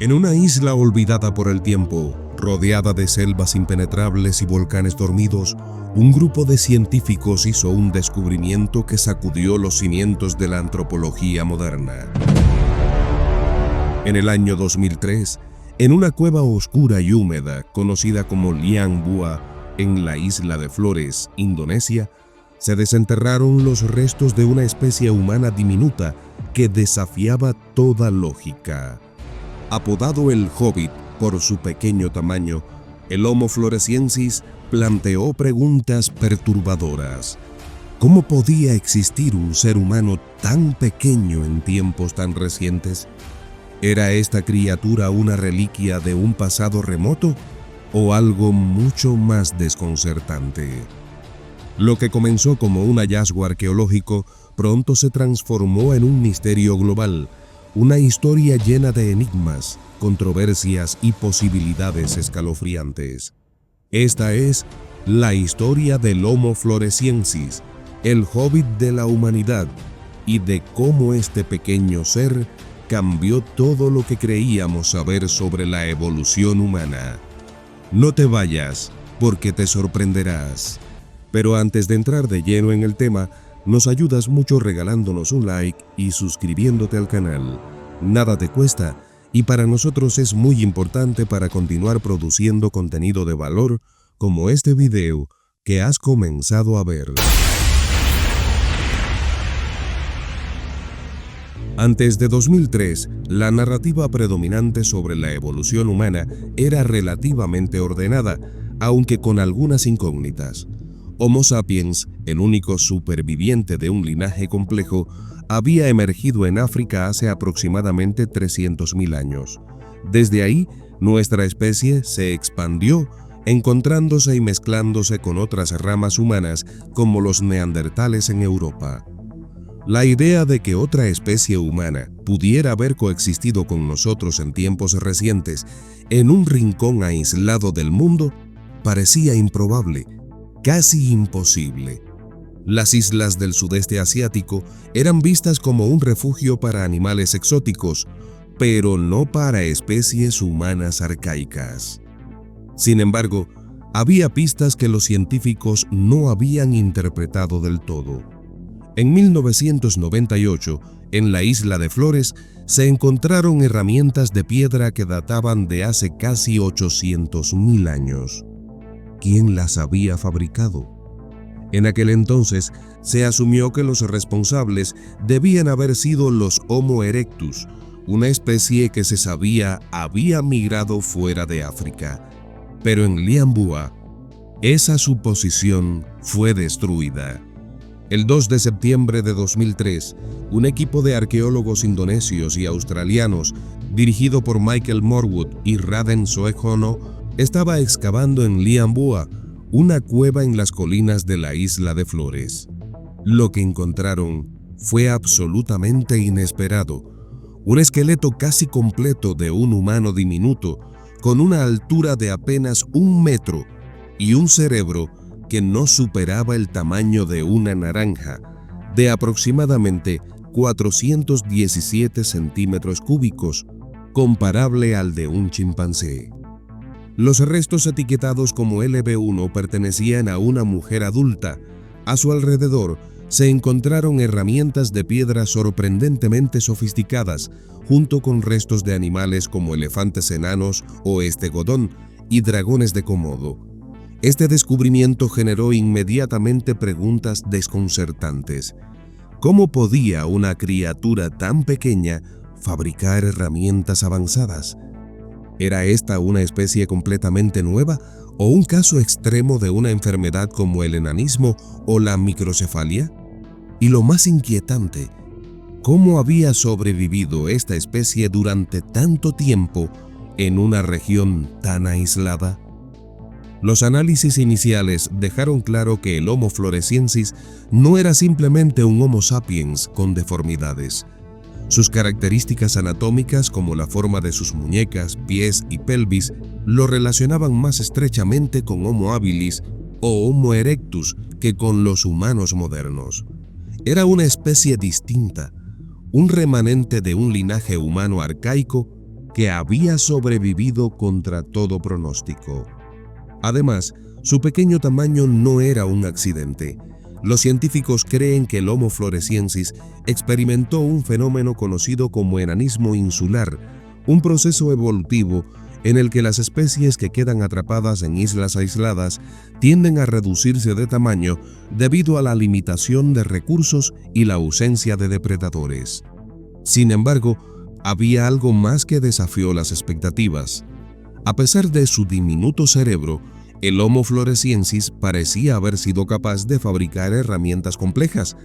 En una isla olvidada por el tiempo, rodeada de selvas impenetrables y volcanes dormidos, un grupo de científicos hizo un descubrimiento que sacudió los cimientos de la antropología moderna. En el año 2003, en una cueva oscura y húmeda conocida como Liang Bua, en la isla de Flores, Indonesia, se desenterraron los restos de una especie humana diminuta que desafiaba toda lógica. Apodado el Hobbit por su pequeño tamaño, el Homo floresiensis planteó preguntas perturbadoras. ¿Cómo podía existir un ser humano tan pequeño en tiempos tan recientes? ¿Era esta criatura una reliquia de un pasado remoto o algo mucho más desconcertante? Lo que comenzó como un hallazgo arqueológico pronto se transformó en un misterio global, una historia llena de enigmas, controversias y posibilidades escalofriantes. Esta es la historia del Homo floresiensis, el hobbit de la humanidad, y de cómo este pequeño ser cambió todo lo que creíamos saber sobre la evolución humana. No te vayas, porque te sorprenderás. Pero antes de entrar de lleno en el tema, nos ayudas mucho regalándonos un like y suscribiéndote al canal. Nada te cuesta y para nosotros es muy importante para continuar produciendo contenido de valor como este video que has comenzado a ver. Antes de 2003, la narrativa predominante sobre la evolución humana era relativamente ordenada, aunque con algunas incógnitas. Homo sapiens, el único superviviente de un linaje complejo, había emergido en África hace aproximadamente 300.000 años. Desde ahí, nuestra especie se expandió, encontrándose y mezclándose con otras ramas humanas como los neandertales en Europa. La idea de que otra especie humana pudiera haber coexistido con nosotros en tiempos recientes en un rincón aislado del mundo parecía improbable, casi imposible. Las islas del sudeste asiático eran vistas como un refugio para animales exóticos, pero no para especies humanas arcaicas. Sin embargo, había pistas que los científicos no habían interpretado del todo. En 1998, en la isla de Flores, se encontraron herramientas de piedra que databan de hace casi 800.000 años. ¿Quién las había fabricado? En aquel entonces, se asumió que los responsables debían haber sido los Homo erectus, una especie que se sabía había migrado fuera de África. Pero en Liang Bua, esa suposición fue destruida. El 2 de septiembre de 2003, un equipo de arqueólogos indonesios y australianos, dirigido por Michael Morwood y Raden Soehono, estaba excavando en Liang Bua, una cueva en las colinas de la isla de Flores. Lo que encontraron fue absolutamente inesperado. Un esqueleto casi completo de un humano diminuto, con una altura de apenas 1 metro y un cerebro que no superaba el tamaño de una naranja, de aproximadamente 417 centímetros cúbicos, comparable al de un chimpancé. Los restos etiquetados como LB1 pertenecían a una mujer adulta. A su alrededor se encontraron herramientas de piedra sorprendentemente sofisticadas, junto con restos de animales como elefantes enanos o estegodón y dragones de Komodo. Este descubrimiento generó inmediatamente preguntas desconcertantes. ¿Cómo podía una criatura tan pequeña fabricar herramientas avanzadas? ¿Era esta una especie completamente nueva o un caso extremo de una enfermedad como el enanismo o la microcefalia? Y lo más inquietante, ¿cómo había sobrevivido esta especie durante tanto tiempo en una región tan aislada? Los análisis iniciales dejaron claro que el Homo floresiensis no era simplemente un Homo sapiens con deformidades. Sus características anatómicas, como la forma de sus muñecas, pies y pelvis, lo relacionaban más estrechamente con Homo habilis o Homo erectus que con los humanos modernos. Era una especie distinta, un remanente de un linaje humano arcaico que había sobrevivido contra todo pronóstico. Además, su pequeño tamaño no era un accidente. Los científicos creen que el Homo floresiensis experimentó un fenómeno conocido como enanismo insular, un proceso evolutivo en el que las especies que quedan atrapadas en islas aisladas tienden a reducirse de tamaño debido a la limitación de recursos y la ausencia de depredadores. Sin embargo, había algo más que desafió las expectativas. A pesar de su diminuto cerebro, el Homo floresiensis parecía haber sido capaz de fabricar herramientas complejas,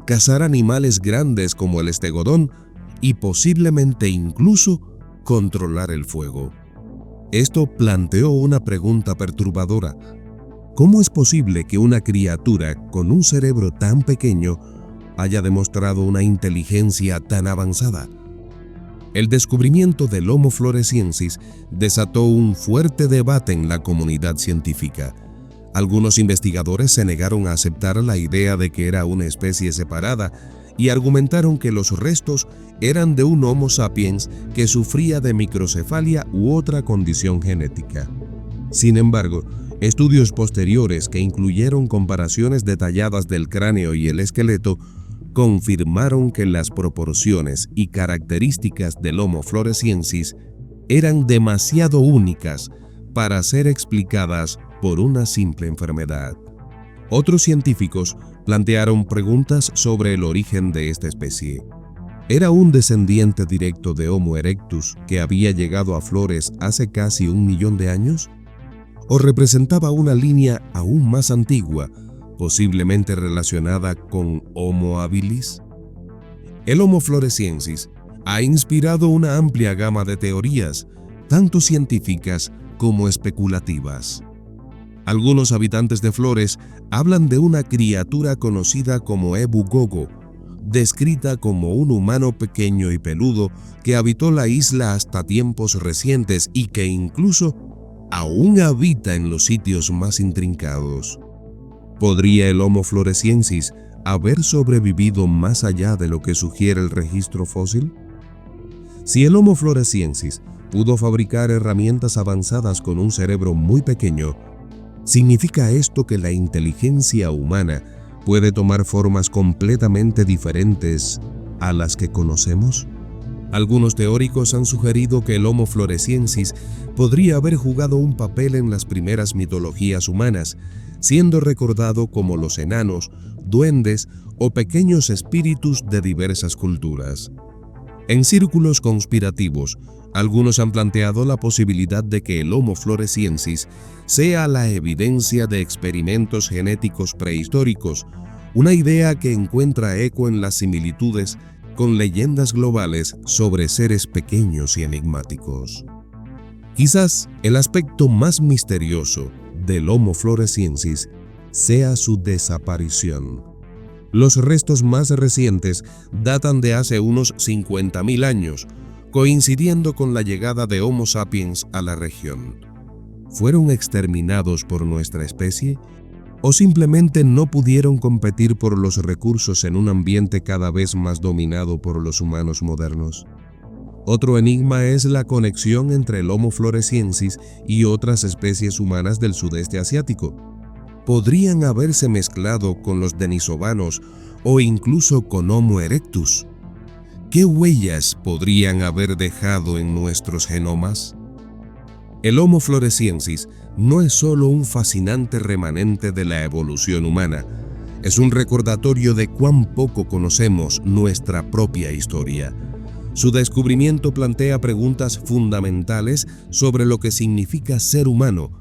cazar animales grandes como el estegodón y posiblemente incluso controlar el fuego. Esto planteó una pregunta perturbadora. ¿Cómo es posible que una criatura con un cerebro tan pequeño haya demostrado una inteligencia tan avanzada? El descubrimiento del Homo floresiensis desató un fuerte debate en la comunidad científica. Algunos investigadores se negaron a aceptar la idea de que era una especie separada y argumentaron que los restos eran de un Homo sapiens que sufría de microcefalia u otra condición genética. Sin embargo, estudios posteriores que incluyeron comparaciones detalladas del cráneo y el esqueleto confirmaron que las proporciones y características del Homo floresiensis eran demasiado únicas para ser explicadas por una simple enfermedad. Otros científicos plantearon preguntas sobre el origen de esta especie. ¿Era un descendiente directo de Homo erectus que había llegado a Flores hace casi 1 millón de años? ¿O representaba una línea aún más antigua, posiblemente relacionada con Homo habilis? El Homo floresiensis ha inspirado una amplia gama de teorías, tanto científicas como especulativas. Algunos habitantes de Flores hablan de una criatura conocida como Ebu Gogo, descrita como un humano pequeño y peludo que habitó la isla hasta tiempos recientes y que incluso aún habita en los sitios más intrincados. ¿Podría el Homo floresiensis haber sobrevivido más allá de lo que sugiere el registro fósil? Si el Homo floresiensis pudo fabricar herramientas avanzadas con un cerebro muy pequeño, ¿significa esto que la inteligencia humana puede tomar formas completamente diferentes a las que conocemos? Algunos teóricos han sugerido que el Homo floresiensis podría haber jugado un papel en las primeras mitologías humanas, siendo recordado como los enanos, duendes o pequeños espíritus de diversas culturas. En círculos conspirativos, algunos han planteado la posibilidad de que el Homo floresiensis sea la evidencia de experimentos genéticos prehistóricos, una idea que encuentra eco en las similitudes con leyendas globales sobre seres pequeños y enigmáticos. Quizás el aspecto más misterioso del Homo floresiensis sea su desaparición. Los restos más recientes datan de hace unos 50.000 años, coincidiendo con la llegada de Homo sapiens a la región. ¿Fueron exterminados por nuestra especie? ¿O simplemente no pudieron competir por los recursos en un ambiente cada vez más dominado por los humanos modernos? Otro enigma es la conexión entre el Homo floresiensis y otras especies humanas del sudeste asiático. ¿Podrían haberse mezclado con los denisovanos o incluso con Homo erectus? ¿Qué huellas podrían haber dejado en nuestros genomas? El Homo floresiensis no es solo un fascinante remanente de la evolución humana, es un recordatorio de cuán poco conocemos nuestra propia historia. Su descubrimiento plantea preguntas fundamentales sobre lo que significa ser humano,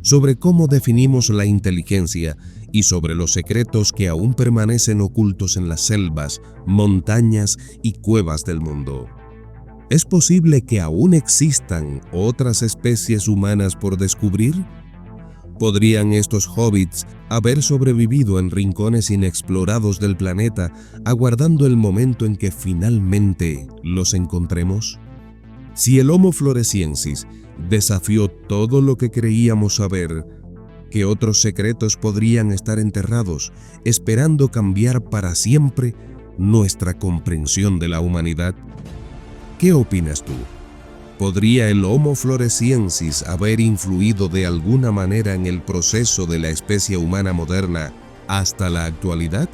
sobre cómo definimos la inteligencia y sobre los secretos que aún permanecen ocultos en las selvas, montañas y cuevas del mundo. ¿Es posible que aún existan otras especies humanas por descubrir? ¿Podrían estos hobbits haber sobrevivido en rincones inexplorados del planeta, aguardando el momento en que finalmente los encontremos? Si el Homo floresiensis desafió todo lo que creíamos saber, ¿qué otros secretos podrían estar enterrados, esperando cambiar para siempre nuestra comprensión de la humanidad? ¿Qué opinas tú? ¿Podría el Homo floresiensis haber influido de alguna manera en el proceso de la especie humana moderna hasta la actualidad?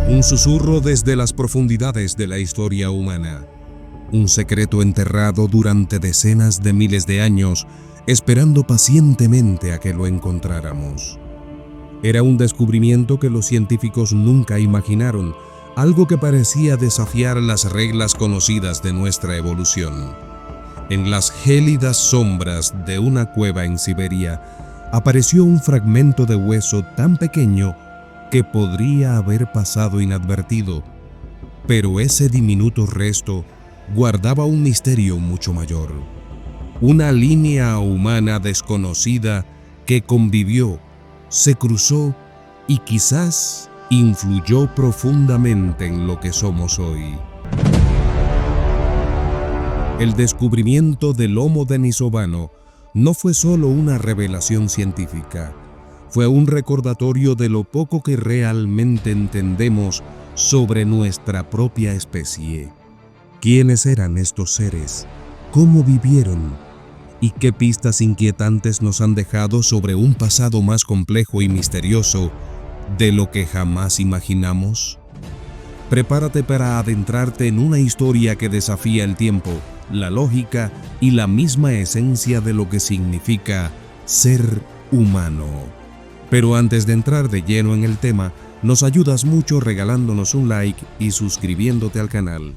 Un susurro desde las profundidades de la historia humana. Un secreto enterrado durante decenas de miles de años, esperando pacientemente a que lo encontráramos. Era un descubrimiento que los científicos nunca imaginaron, algo que parecía desafiar las reglas conocidas de nuestra evolución. En las gélidas sombras de una cueva en Siberia, apareció un fragmento de hueso tan pequeño que podría haber pasado inadvertido, pero ese diminuto resto guardaba un misterio mucho mayor. Una línea humana desconocida que convivió, se cruzó y quizás influyó profundamente en lo que somos hoy. El descubrimiento del Homo denisovano no fue solo una revelación científica, fue un recordatorio de lo poco que realmente entendemos sobre nuestra propia especie. ¿Quiénes eran estos seres? ¿Cómo vivieron? ¿Y qué pistas inquietantes nos han dejado sobre un pasado más complejo y misterioso de lo que jamás imaginamos? Prepárate para adentrarte en una historia que desafía el tiempo, la lógica y la misma esencia de lo que significa ser humano. Pero antes de entrar de lleno en el tema, nos ayudas mucho regalándonos un like y suscribiéndote al canal.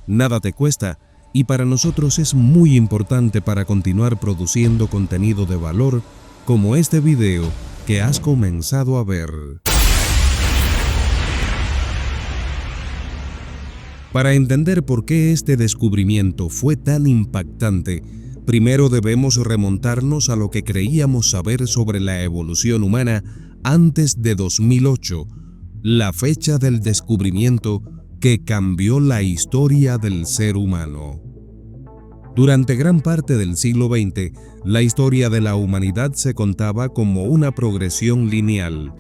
Nada te cuesta y para nosotros es muy importante para continuar produciendo contenido de valor como este video que has comenzado a ver. Para entender por qué este descubrimiento fue tan impactante, primero debemos remontarnos a lo que creíamos saber sobre la evolución humana antes de 2008, la fecha del descubrimiento que cambió la historia del ser humano. Durante gran parte del siglo XX, la historia de la humanidad se contaba como una progresión lineal,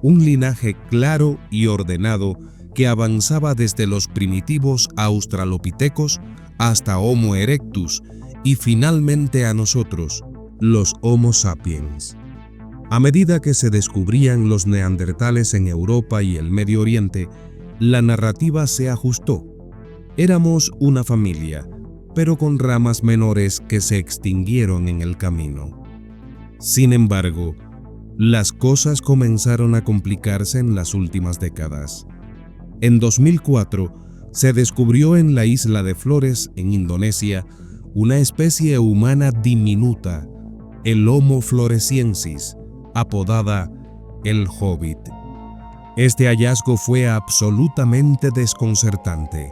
un linaje claro y ordenado que avanzaba desde los primitivos australopitecos hasta Homo erectus y finalmente a nosotros, los Homo sapiens. A medida que se descubrían los neandertales en Europa y el Medio Oriente, la narrativa se ajustó. Éramos una familia, pero con ramas menores que se extinguieron en el camino. Sin embargo, las cosas comenzaron a complicarse en las últimas décadas. En 2004, se descubrió en la isla de Flores, en Indonesia, una especie humana diminuta, el Homo floresiensis, apodada el Hobbit. Este hallazgo fue absolutamente desconcertante.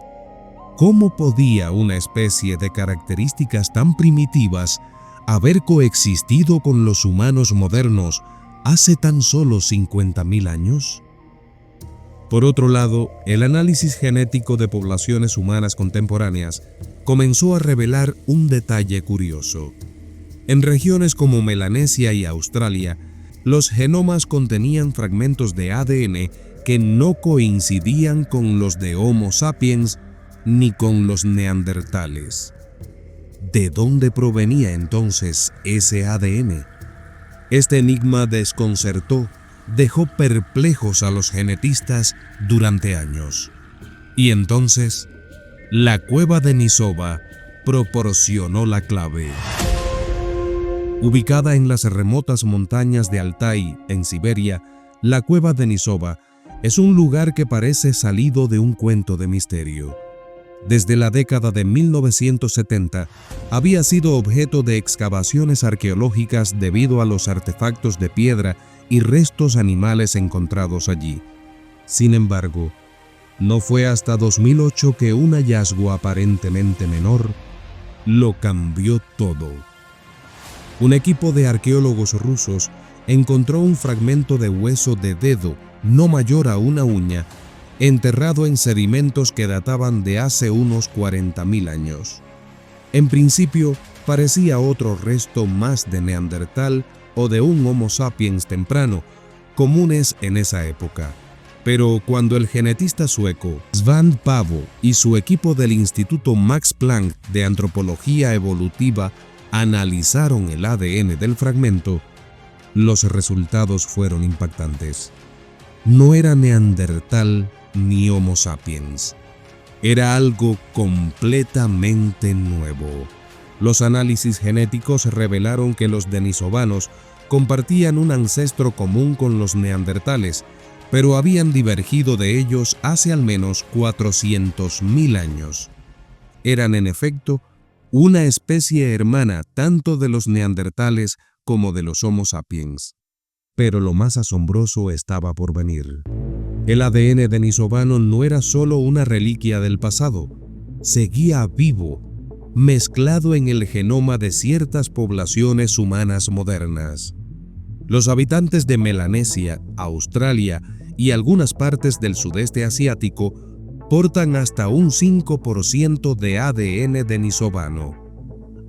¿Cómo podía una especie de características tan primitivas haber coexistido con los humanos modernos hace tan solo 50.000 años? Por otro lado, el análisis genético de poblaciones humanas contemporáneas comenzó a revelar un detalle curioso. En regiones como Melanesia y Australia, los genomas contenían fragmentos de ADN que no coincidían con los de Homo sapiens ni con los neandertales. ¿De dónde provenía entonces ese ADN? Este enigma desconcertó, dejó perplejos a los genetistas durante años. Y entonces, la cueva Denisova proporcionó la clave. Ubicada en las remotas montañas de Altai, en Siberia, la cueva Denisova es un lugar que parece salido de un cuento de misterio. Desde la década de 1970, había sido objeto de excavaciones arqueológicas debido a los artefactos de piedra y restos animales encontrados allí. Sin embargo, no fue hasta 2008 que un hallazgo aparentemente menor lo cambió todo. Un equipo de arqueólogos rusos encontró un fragmento de hueso de dedo no mayor a una uña, enterrado en sedimentos que databan de hace unos 40.000 años. En principio, parecía otro resto más de Neandertal o de un Homo sapiens temprano, comunes en esa época. Pero cuando el genetista sueco Svante Pääbo y su equipo del Instituto Max Planck de Antropología Evolutiva analizaron el ADN del fragmento, los resultados fueron impactantes. No era Neandertal ni Homo sapiens. Era algo completamente nuevo. Los análisis genéticos revelaron que los denisovanos compartían un ancestro común con los neandertales, pero habían divergido de ellos hace al menos 400.000 años. Eran, en efecto, una especie hermana tanto de los neandertales como de los Homo sapiens. Pero lo más asombroso estaba por venir. El ADN denisovano no era solo una reliquia del pasado, seguía vivo, mezclado en el genoma de ciertas poblaciones humanas modernas. Los habitantes de Melanesia, Australia y algunas partes del sudeste asiático portan hasta un 5% de ADN denisovano.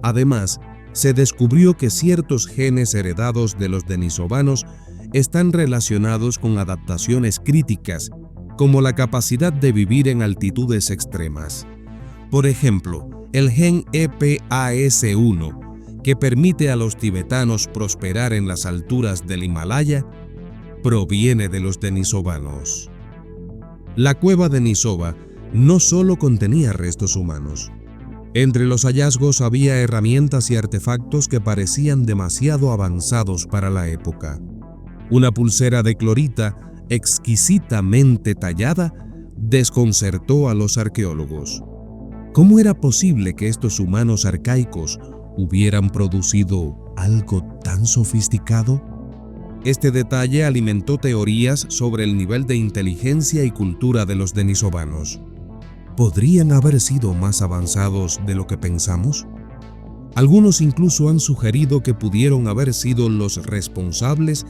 Además, se descubrió que ciertos genes heredados de los denisovanos están relacionados con adaptaciones críticas, como la capacidad de vivir en altitudes extremas. Por ejemplo, el gen EPAS1, que permite a los tibetanos prosperar en las alturas del Himalaya, proviene de los denisovanos. La cueva Denisova no solo contenía restos humanos. Entre los hallazgos había herramientas y artefactos que parecían demasiado avanzados para la época. Una pulsera de clorita exquisitamente tallada desconcertó a los arqueólogos. ¿Cómo era posible que estos humanos arcaicos hubieran producido algo tan sofisticado? Este detalle alimentó teorías sobre el nivel de inteligencia y cultura de los denisovanos. ¿Podrían haber sido más avanzados de lo que pensamos? Algunos incluso han sugerido que pudieron haber sido los responsables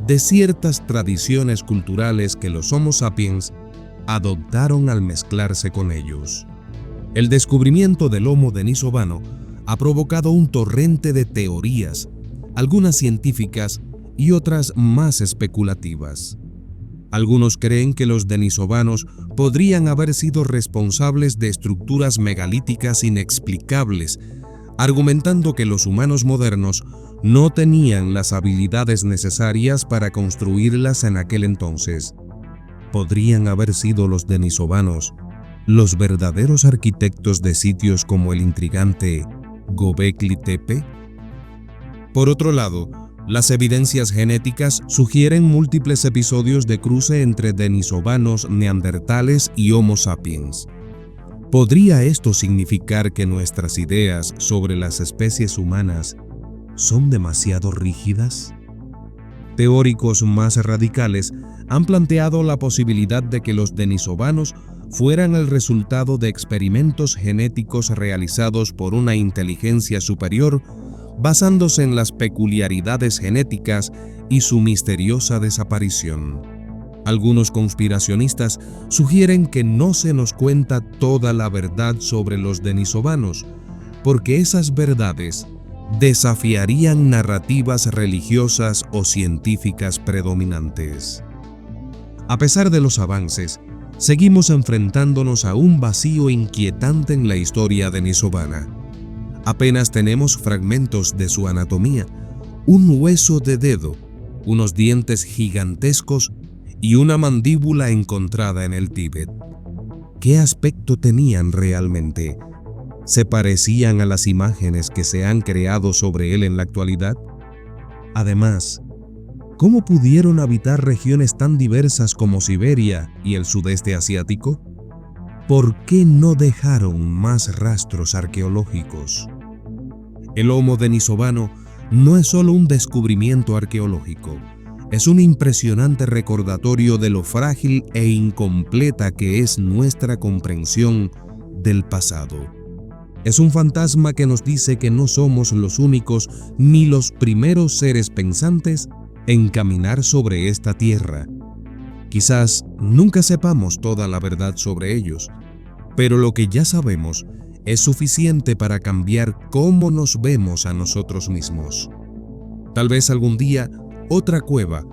de ciertas tradiciones culturales que los Homo sapiens adoptaron al mezclarse con ellos. El descubrimiento del Homo denisovano ha provocado un torrente de teorías, algunas científicas y otras más especulativas. Algunos creen que los denisovanos podrían haber sido responsables de estructuras megalíticas inexplicables, argumentando que los humanos modernos no tenían las habilidades necesarias para construirlas en aquel entonces. ¿Podrían haber sido los denisovanos los verdaderos arquitectos de sitios como el intrigante Göbekli Tepe? Por otro lado, las evidencias genéticas sugieren múltiples episodios de cruce entre denisovanos, neandertales y Homo sapiens. ¿Podría esto significar que nuestras ideas sobre las especies humanas son demasiado rígidas? Teóricos más radicales han planteado la posibilidad de que los denisovanos fueran el resultado de experimentos genéticos realizados por una inteligencia superior basándose en las peculiaridades genéticas y su misteriosa desaparición. Algunos conspiracionistas sugieren que no se nos cuenta toda la verdad sobre los denisovanos, porque esas verdades desafiarían narrativas religiosas o científicas predominantes. A pesar de los avances, seguimos enfrentándonos a un vacío inquietante en la historia denisovana. Apenas tenemos fragmentos de su anatomía, un hueso de dedo, unos dientes gigantescos y una mandíbula encontrada en el Tíbet. ¿Qué aspecto tenían realmente? ¿Se parecían a las imágenes que se han creado sobre él en la actualidad? Además, ¿cómo pudieron habitar regiones tan diversas como Siberia y el sudeste asiático? ¿Por qué no dejaron más rastros arqueológicos? El Homo denisovano no es solo un descubrimiento arqueológico, es un impresionante recordatorio de lo frágil e incompleta que es nuestra comprensión del pasado. Es un fantasma que nos dice que no somos los únicos ni los primeros seres pensantes en caminar sobre esta tierra. Quizás nunca sepamos toda la verdad sobre ellos, pero lo que ya sabemos es suficiente para cambiar cómo nos vemos a nosotros mismos. Tal vez algún día otra cueva,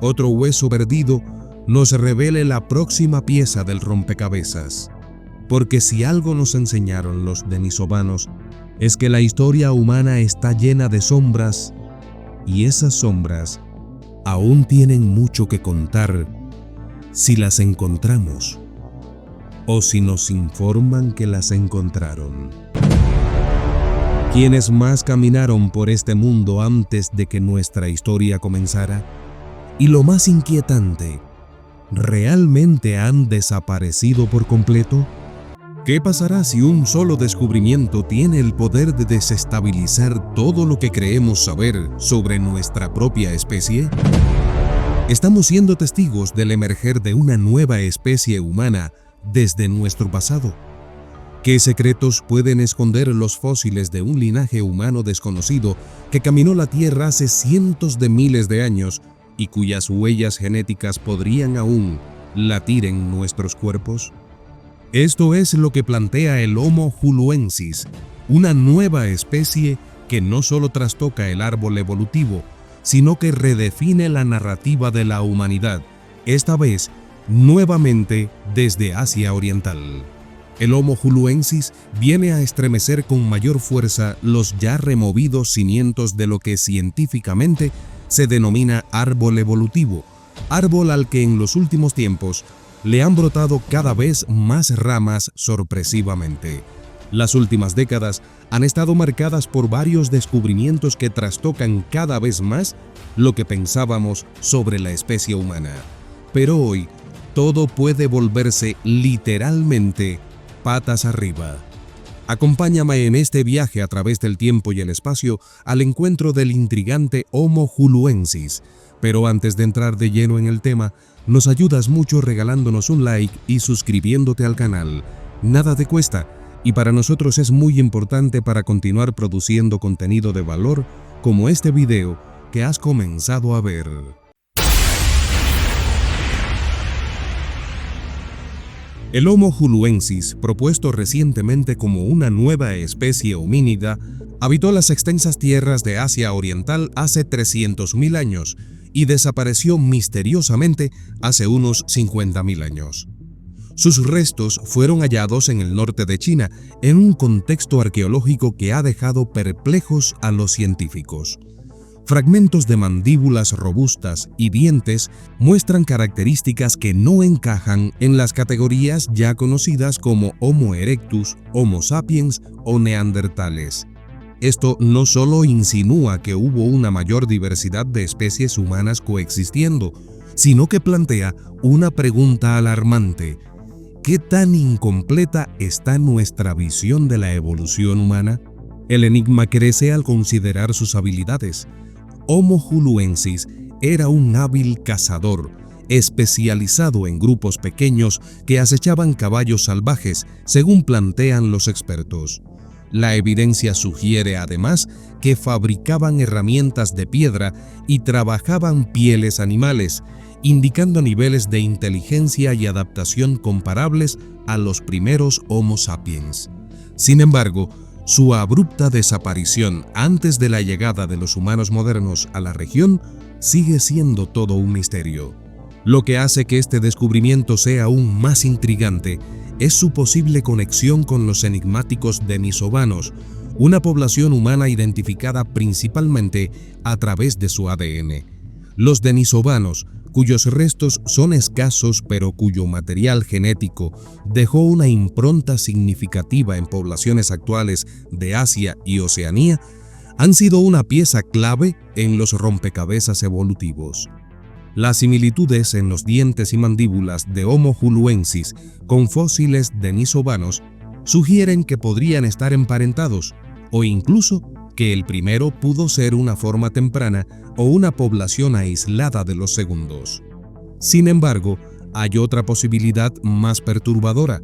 otro hueso perdido, nos revele la próxima pieza del rompecabezas. Porque si algo nos enseñaron los denisovanos, es que la historia humana está llena de sombras, y esas sombras aún tienen mucho que contar si las encontramos o si nos informan que las encontraron. ¿Quiénes más caminaron por este mundo antes de que nuestra historia comenzara? Y lo más inquietante, ¿realmente han desaparecido por completo? ¿Qué pasará si un solo descubrimiento tiene el poder de desestabilizar todo lo que creemos saber sobre nuestra propia especie? Estamos siendo testigos del emerger de una nueva especie humana desde nuestro pasado. ¿Qué secretos pueden esconder los fósiles de un linaje humano desconocido que caminó la Tierra hace cientos de miles de años y cuyas huellas genéticas podrían aún latir en nuestros cuerpos? Esto es lo que plantea el Homo Huluensis, una nueva especie que no solo trastoca el árbol evolutivo, sino que redefine la narrativa de la humanidad, esta vez nuevamente desde Asia Oriental. El Homo Huluensis viene a estremecer con mayor fuerza los ya removidos cimientos de lo que científicamente se denomina árbol evolutivo, árbol al que en los últimos tiempos le han brotado cada vez más ramas sorpresivamente. Las últimas décadas han estado marcadas por varios descubrimientos que trastocan cada vez más lo que pensábamos sobre la especie humana. Pero hoy, todo puede volverse literalmente patas arriba. Acompáñame en este viaje a través del tiempo y el espacio al encuentro del intrigante Homo Huluensis. Pero antes de entrar de lleno en el tema, nos ayudas mucho regalándonos un like y suscribiéndote al canal. Nada te cuesta, y para nosotros es muy importante para continuar produciendo contenido de valor como este video que has comenzado a ver. El Homo Huluensis, propuesto recientemente como una nueva especie homínida, habitó las extensas tierras de Asia Oriental hace 300.000 años y desapareció misteriosamente hace unos 50.000 años. Sus restos fueron hallados en el norte de China, en un contexto arqueológico que ha dejado perplejos a los científicos. Fragmentos de mandíbulas robustas y dientes muestran características que no encajan en las categorías ya conocidas como Homo erectus, Homo sapiens o neandertales. Esto no solo insinúa que hubo una mayor diversidad de especies humanas coexistiendo, sino que plantea una pregunta alarmante. ¿Qué tan incompleta está nuestra visión de la evolución humana? El enigma crece al considerar sus habilidades. Homo Huluensis era un hábil cazador, especializado en grupos pequeños que acechaban caballos salvajes, según plantean los expertos. La evidencia sugiere además que fabricaban herramientas de piedra y trabajaban pieles animales, indicando niveles de inteligencia y adaptación comparables a los primeros Homo sapiens. Sin embargo, su abrupta desaparición antes de la llegada de los humanos modernos a la región sigue siendo todo un misterio. Lo que hace que este descubrimiento sea aún más intrigante es su posible conexión con los enigmáticos denisovanos, una población humana identificada principalmente a través de su ADN. Los denisovanos, cuyos restos son escasos pero cuyo material genético dejó una impronta significativa en poblaciones actuales de Asia y Oceanía, han sido una pieza clave en los rompecabezas evolutivos. Las similitudes en los dientes y mandíbulas de Homo Huluensis con fósiles denisovanos sugieren que podrían estar emparentados, o incluso que el primero pudo ser una forma temprana o una población aislada de los segundos. Sin embargo, hay otra posibilidad más perturbadora,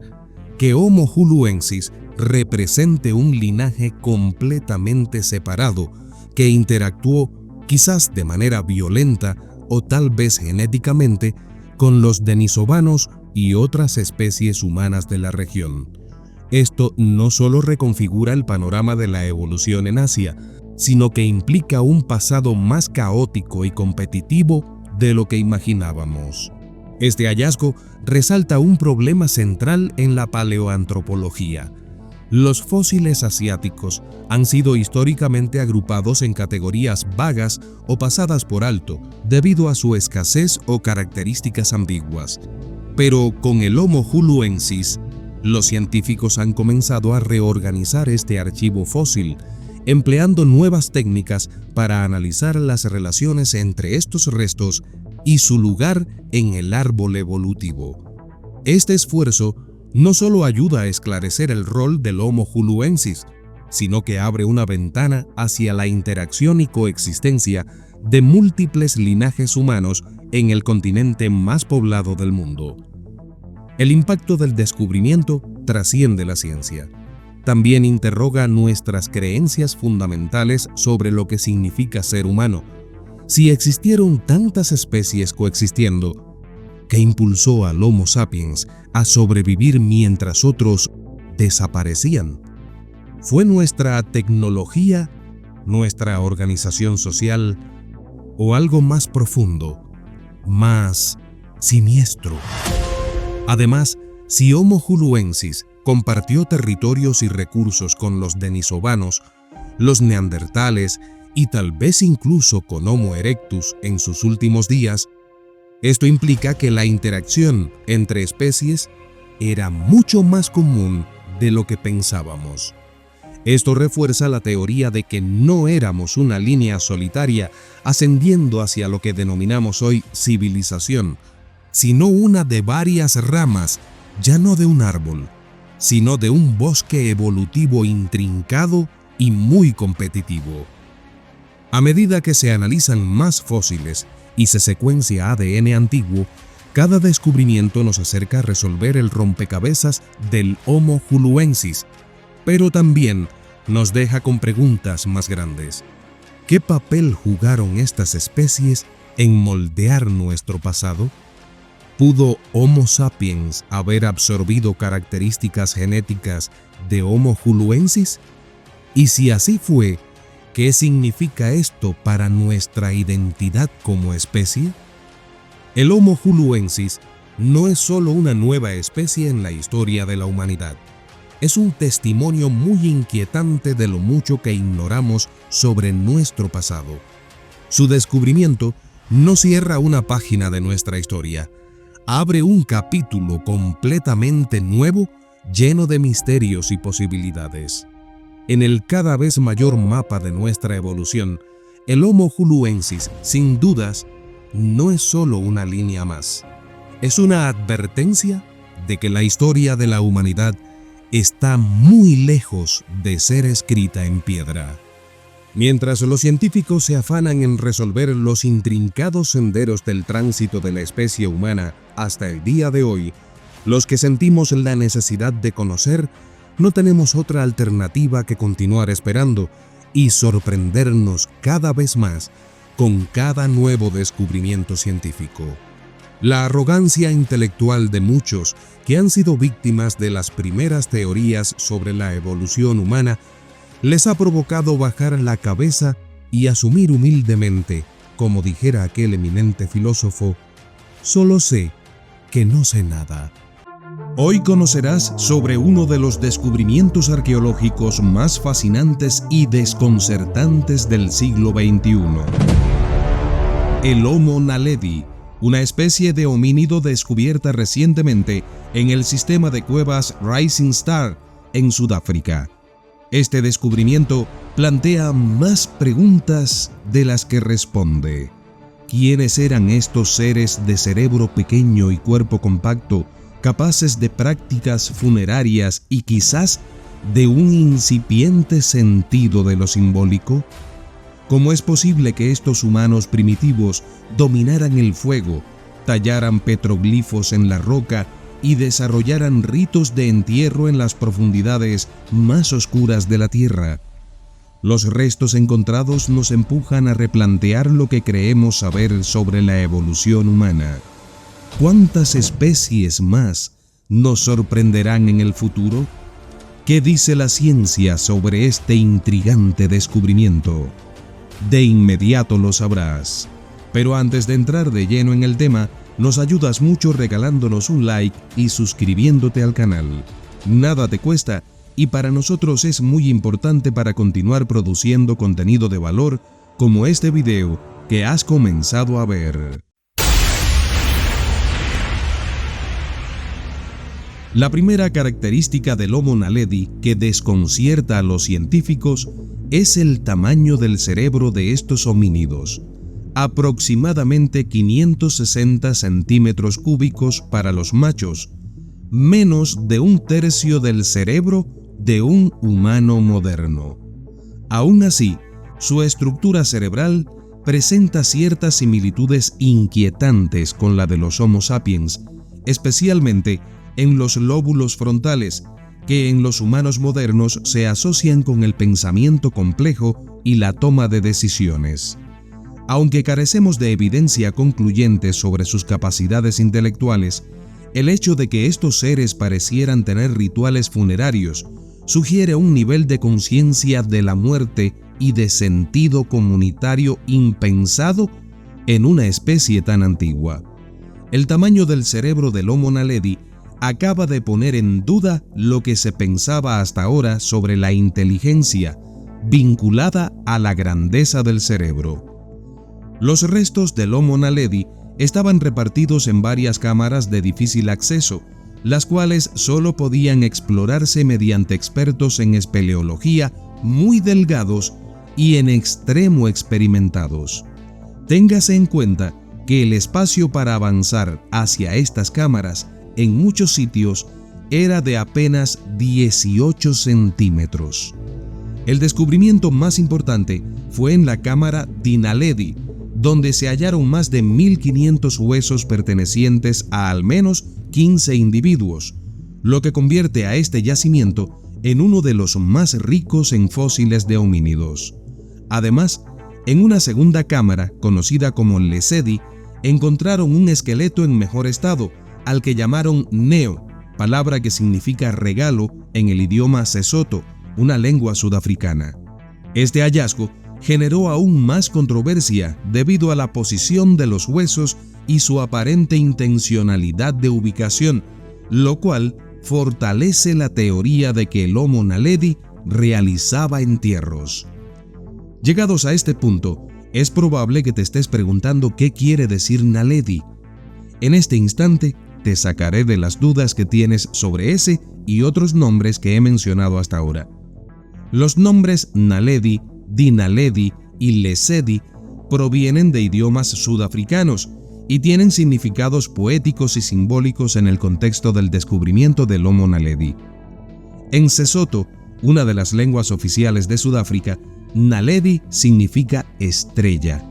que Homo Huluensis represente un linaje completamente separado que interactuó, quizás de manera violenta o tal vez genéticamente, con los denisovanos y otras especies humanas de la región. Esto no solo reconfigura el panorama de la evolución en Asia, sino que implica un pasado más caótico y competitivo de lo que imaginábamos. Este hallazgo resalta un problema central en la paleoantropología. Los fósiles asiáticos han sido históricamente agrupados en categorías vagas o pasadas por alto debido a su escasez o características ambiguas. Pero con el Homo huluensis, los científicos han comenzado a reorganizar este archivo fósil, empleando nuevas técnicas para analizar las relaciones entre estos restos y su lugar en el árbol evolutivo. Este esfuerzo no solo ayuda a esclarecer el rol del Homo huluensis, sino que abre una ventana hacia la interacción y coexistencia de múltiples linajes humanos en el continente más poblado del mundo. El impacto del descubrimiento trasciende la ciencia. También interroga nuestras creencias fundamentales sobre lo que significa ser humano. Si existieron tantas especies coexistiendo, ¿qué impulsó al Homo sapiens a sobrevivir mientras otros desaparecían? ¿Fue nuestra tecnología, nuestra organización social o algo más profundo, más siniestro? Además, si Homo huluensis compartió territorios y recursos con los denisovanos, los neandertales y tal vez incluso con Homo erectus en sus últimos días, esto implica que la interacción entre especies era mucho más común de lo que pensábamos. Esto refuerza la teoría de que no éramos una línea solitaria ascendiendo hacia lo que denominamos hoy civilización, sino una de varias ramas, ya no de un árbol, sino de un bosque evolutivo intrincado y muy competitivo. A medida que se analizan más fósiles y se secuencia ADN antiguo, cada descubrimiento nos acerca a resolver el rompecabezas del Homo huluensis, pero también nos deja con preguntas más grandes. ¿Qué papel jugaron estas especies en moldear nuestro pasado? ¿Pudo Homo sapiens haber absorbido características genéticas de Homo huluensis? Y si así fue, ¿qué significa esto para nuestra identidad como especie? El Homo huluensis no es solo una nueva especie en la historia de la humanidad. Es un testimonio muy inquietante de lo mucho que ignoramos sobre nuestro pasado. Su descubrimiento no cierra una página de nuestra historia, abre un capítulo completamente nuevo lleno de misterios y posibilidades. En el cada vez mayor mapa de nuestra evolución, el Homo huluensis, sin dudas, no es solo una línea más. Es una advertencia de que la historia de la humanidad está muy lejos de ser escrita en piedra. Mientras los científicos se afanan en resolver los intrincados senderos del tránsito de la especie humana hasta el día de hoy, los que sentimos la necesidad de conocer, no tenemos otra alternativa que continuar esperando y sorprendernos cada vez más con cada nuevo descubrimiento científico. La arrogancia intelectual de muchos que han sido víctimas de las primeras teorías sobre la evolución humana les ha provocado bajar la cabeza y asumir humildemente, como dijera aquel eminente filósofo, «Solo sé que no sé nada». Hoy conocerás sobre uno de los descubrimientos arqueológicos más fascinantes y desconcertantes del siglo XXI. El Homo naledi, una especie de homínido descubierta recientemente en el sistema de cuevas Rising Star en Sudáfrica. Este descubrimiento plantea más preguntas de las que responde. ¿Quiénes eran estos seres de cerebro pequeño y cuerpo compacto, capaces de prácticas funerarias y quizás de un incipiente sentido de lo simbólico? ¿Cómo es posible que estos humanos primitivos dominaran el fuego, tallaran petroglifos en la roca y desarrollaran ritos de entierro en las profundidades más oscuras de la Tierra? Los restos encontrados nos empujan a replantear lo que creemos saber sobre la evolución humana. ¿Cuántas especies más nos sorprenderán en el futuro? ¿Qué dice la ciencia sobre este intrigante descubrimiento? De inmediato lo sabrás. Pero antes de entrar de lleno en el tema, nos ayudas mucho regalándonos un like y suscribiéndote al canal. Nada te cuesta y para nosotros es muy importante para continuar produciendo contenido de valor como este video que has comenzado a ver. La primera característica del Homo naledi que desconcierta a los científicos es el tamaño del cerebro de estos homínidos, aproximadamente 560 centímetros cúbicos para los machos, menos de un tercio del cerebro de un humano moderno. Aún así, su estructura cerebral presenta ciertas similitudes inquietantes con la de los Homo sapiens, especialmente en los lóbulos frontales, que en los humanos modernos se asocian con el pensamiento complejo y la toma de decisiones. Aunque carecemos de evidencia concluyente sobre sus capacidades intelectuales, el hecho de que estos seres parecieran tener rituales funerarios sugiere un nivel de conciencia de la muerte y de sentido comunitario impensado en una especie tan antigua. El tamaño del cerebro del Homo naledi acaba de poner en duda lo que se pensaba hasta ahora sobre la inteligencia vinculada a la grandeza del cerebro. Los restos del Homo naledi estaban repartidos en varias cámaras de difícil acceso, las cuales solo podían explorarse mediante expertos en espeleología muy delgados y en extremo experimentados. Téngase en cuenta que el espacio para avanzar hacia estas cámaras en muchos sitios era de apenas 18 centímetros. El descubrimiento más importante fue en la cámara Dinaledi, donde se hallaron más de 1.500 huesos pertenecientes a al menos 15 individuos, lo que convierte a este yacimiento en uno de los más ricos en fósiles de homínidos. Además, en una segunda cámara, conocida como Lesedi, encontraron un esqueleto en mejor estado, al que llamaron Neo, palabra que significa regalo en el idioma Sesotho, una lengua sudafricana. Este hallazgo generó aún más controversia debido a la posición de los huesos y su aparente intencionalidad de ubicación, lo cual fortalece la teoría de que el Homo naledi realizaba entierros. Llegados a este punto, es probable que te estés preguntando qué quiere decir naledi. En este instante, te sacaré de las dudas que tienes sobre ese y otros nombres que he mencionado hasta ahora. Los nombres Naledi, Dinaledi y Lesedi provienen de idiomas sudafricanos y tienen significados poéticos y simbólicos en el contexto del descubrimiento del Homo naledi. En Sesotho, una de las lenguas oficiales de Sudáfrica, Naledi significa estrella.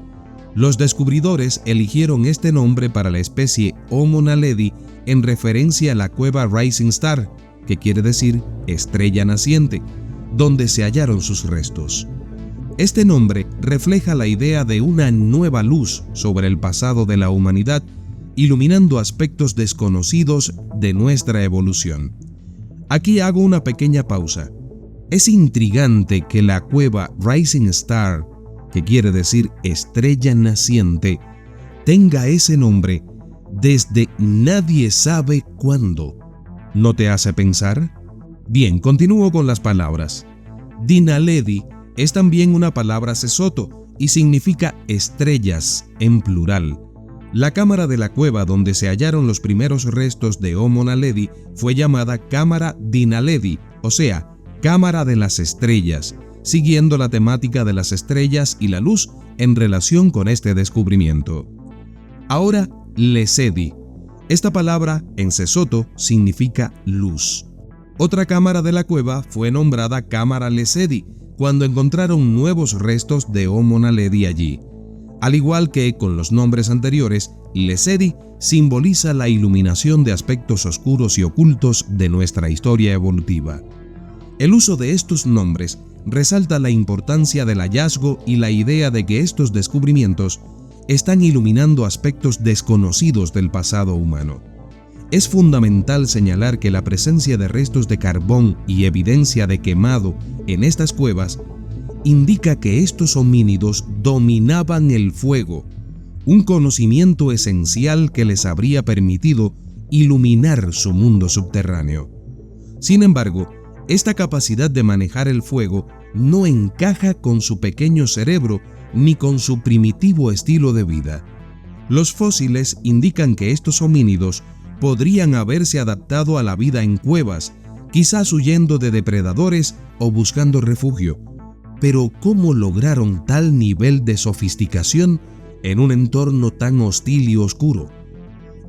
Los descubridores eligieron este nombre para la especie Homo naledi en referencia a la cueva Rising Star, que quiere decir estrella naciente, donde se hallaron sus restos. Este nombre refleja la idea de una nueva luz sobre el pasado de la humanidad, iluminando aspectos desconocidos de nuestra evolución. Aquí hago una pequeña pausa. Es intrigante que la cueva Rising Star, que quiere decir estrella naciente, tenga ese nombre desde nadie sabe cuándo. ¿No te hace pensar? Bien, continúo con las palabras. Dinaledi es también una palabra Sesotho y significa estrellas en plural. La cámara de la cueva donde se hallaron los primeros restos de Homo naledi fue llamada Cámara Dinaledi, o sea, Cámara de las Estrellas, siguiendo la temática de las estrellas y la luz en relación con este descubrimiento. Ahora, Lesedi. Esta palabra en Sesotho significa luz. Otra cámara de la cueva fue nombrada Cámara Lesedi cuando encontraron nuevos restos de Homo naledi allí. Al igual que con los nombres anteriores, Lesedi simboliza la iluminación de aspectos oscuros y ocultos de nuestra historia evolutiva. El uso de estos nombres resalta la importancia del hallazgo y la idea de que estos descubrimientos están iluminando aspectos desconocidos del pasado humano. Es fundamental señalar que la presencia de restos de carbón y evidencia de quemado en estas cuevas indica que estos homínidos dominaban el fuego, un conocimiento esencial que les habría permitido iluminar su mundo subterráneo. Sin embargo, esta capacidad de manejar el fuego no encaja con su pequeño cerebro ni con su primitivo estilo de vida. Los fósiles indican que estos homínidos podrían haberse adaptado a la vida en cuevas, quizás huyendo de depredadores o buscando refugio. Pero ¿cómo lograron tal nivel de sofisticación en un entorno tan hostil y oscuro?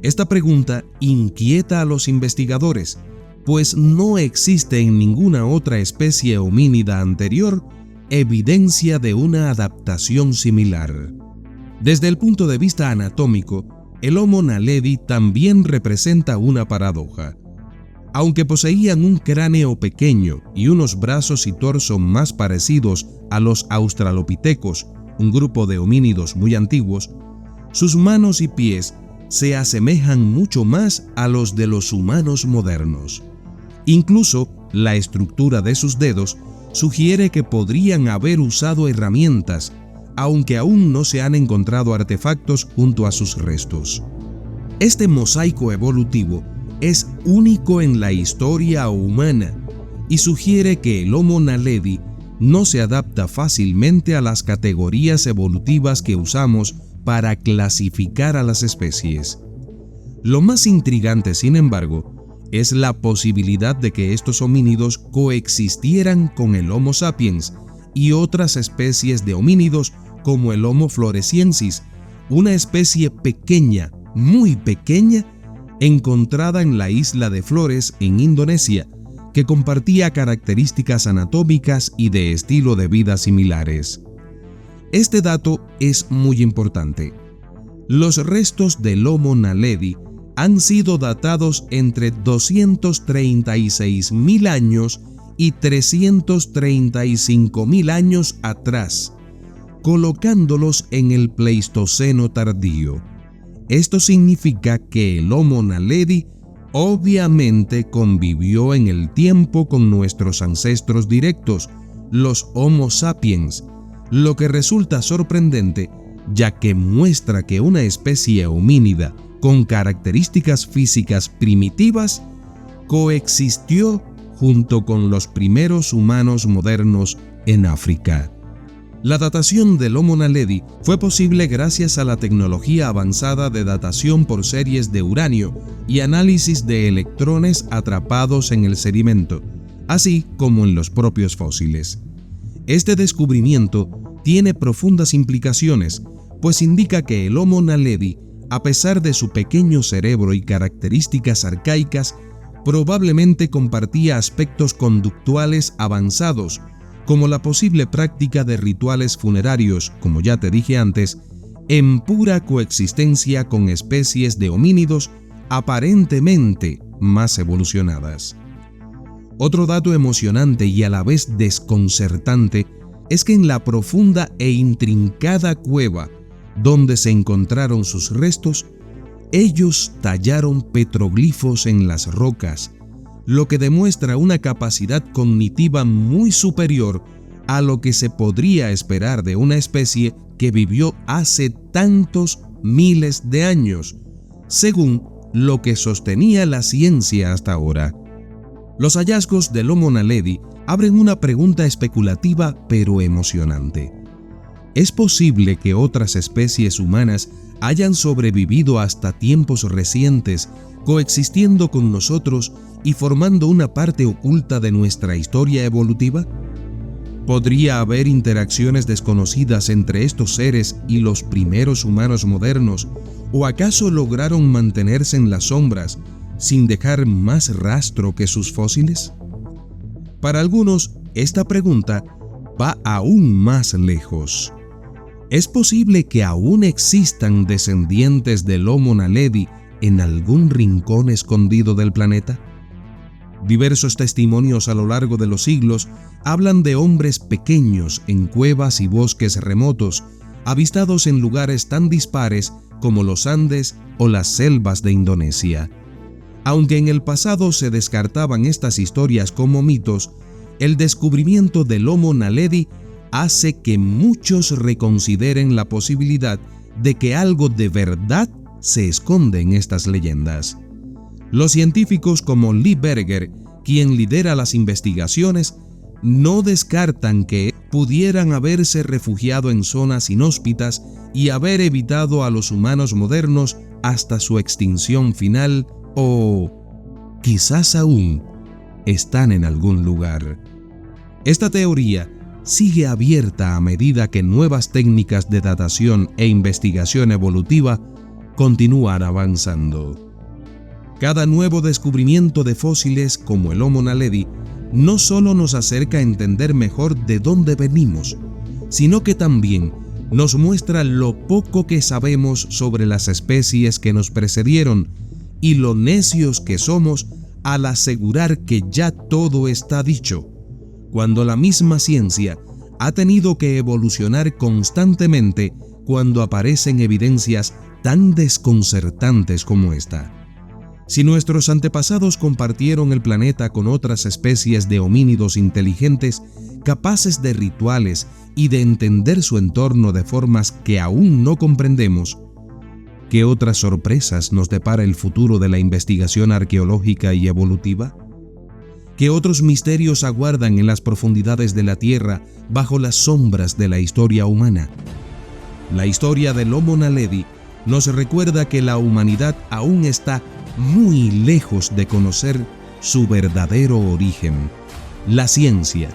Esta pregunta inquieta a los investigadores, pues no existe en ninguna otra especie homínida anterior evidencia de una adaptación similar. Desde el punto de vista anatómico, el Homo naledi también representa una paradoja. Aunque poseían un cráneo pequeño y unos brazos y torso más parecidos a los australopitecos, un grupo de homínidos muy antiguos, sus manos y pies se asemejan mucho más a los de los humanos modernos. Incluso la estructura de sus dedos sugiere que podrían haber usado herramientas, aunque aún no se han encontrado artefactos junto a sus restos. Este mosaico evolutivo es único en la historia humana y sugiere que el Homo naledi no se adapta fácilmente a las categorías evolutivas que usamos para clasificar a las especies. Lo más intrigante, sin embargo, es la posibilidad de que estos homínidos coexistieran con el Homo sapiens y otras especies de homínidos como el Homo floresiensis, una especie pequeña, muy pequeña, encontrada en la isla de Flores en Indonesia, que compartía características anatómicas y de estilo de vida similares. Este dato es muy importante. Los restos del Homo naledi han sido datados entre 236.000 años y 335.000 años atrás, colocándolos en el Pleistoceno tardío. Esto significa que el Homo naledi obviamente convivió en el tiempo con nuestros ancestros directos, los Homo sapiens, lo que resulta sorprendente, ya que muestra que una especie homínida con características físicas primitivas coexistió junto con los primeros humanos modernos en África. La datación del Homo naledi fue posible gracias a la tecnología avanzada de datación por series de uranio y análisis de electrones atrapados en el sedimento, así como en los propios fósiles. Este descubrimiento tiene profundas implicaciones, pues indica que el Homo naledi, a pesar de su pequeño cerebro y características arcaicas, probablemente compartía aspectos conductuales avanzados, como la posible práctica de rituales funerarios, como ya te dije antes, en pura coexistencia con especies de homínidos aparentemente más evolucionadas. Otro dato emocionante y a la vez desconcertante es que en la profunda e intrincada cueva donde se encontraron sus restos, ellos tallaron petroglifos en las rocas, lo que demuestra una capacidad cognitiva muy superior a lo que se podría esperar de una especie que vivió hace tantos miles de años, según lo que sostenía la ciencia hasta ahora. Los hallazgos del Homo naledi abren una pregunta especulativa pero emocionante. ¿Es posible que otras especies humanas hayan sobrevivido hasta tiempos recientes, coexistiendo con nosotros y formando una parte oculta de nuestra historia evolutiva? ¿Podría haber interacciones desconocidas entre estos seres y los primeros humanos modernos? ¿O acaso lograron mantenerse en las sombras sin dejar más rastro que sus fósiles? Para algunos, esta pregunta va aún más lejos. ¿Es posible que aún existan descendientes del Homo naledi en algún rincón escondido del planeta? Diversos testimonios a lo largo de los siglos hablan de hombres pequeños en cuevas y bosques remotos, avistados en lugares tan dispares como los Andes o las selvas de Indonesia. Aunque en el pasado se descartaban estas historias como mitos, el descubrimiento del Homo naledi hace que muchos reconsideren la posibilidad de que algo de verdad se esconde en estas leyendas. Los científicos como Lee Berger, quien lidera las investigaciones, no descartan que pudieran haberse refugiado en zonas inhóspitas y haber evitado a los humanos modernos hasta su extinción final, o quizás aún están en algún lugar. Esta teoría sigue abierta a medida que nuevas técnicas de datación e investigación evolutiva continúan avanzando. Cada nuevo descubrimiento de fósiles como el Homo naledi no solo nos acerca a entender mejor de dónde venimos, sino que también nos muestra lo poco que sabemos sobre las especies que nos precedieron y lo necios que somos al asegurar que ya todo está dicho, cuando la misma ciencia ha tenido que evolucionar constantemente cuando aparecen evidencias tan desconcertantes como esta. Si nuestros antepasados compartieron el planeta con otras especies de homínidos inteligentes, capaces de rituales y de entender su entorno de formas que aún no comprendemos, ¿qué otras sorpresas nos depara el futuro de la investigación arqueológica y evolutiva? ¿Qué otros misterios aguardan en las profundidades de la Tierra bajo las sombras de la historia humana? La historia del Homo naledi nos recuerda que la humanidad aún está muy lejos de conocer su verdadero origen. La ciencia,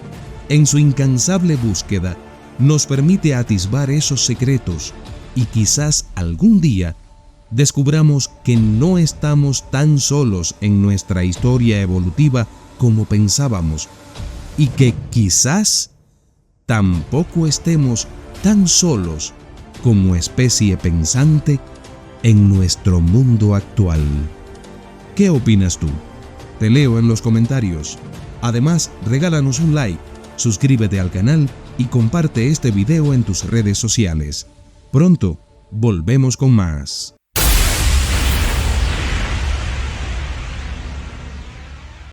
en su incansable búsqueda, nos permite atisbar esos secretos y quizás algún día descubramos que no estamos tan solos en nuestra historia evolutiva como pensábamos y que quizás tampoco estemos tan solos como especie pensante en nuestro mundo actual. ¿Qué opinas tú? Te leo en los comentarios. Además, regálanos un like, suscríbete al canal y comparte este video en tus redes sociales. Pronto, volvemos con más.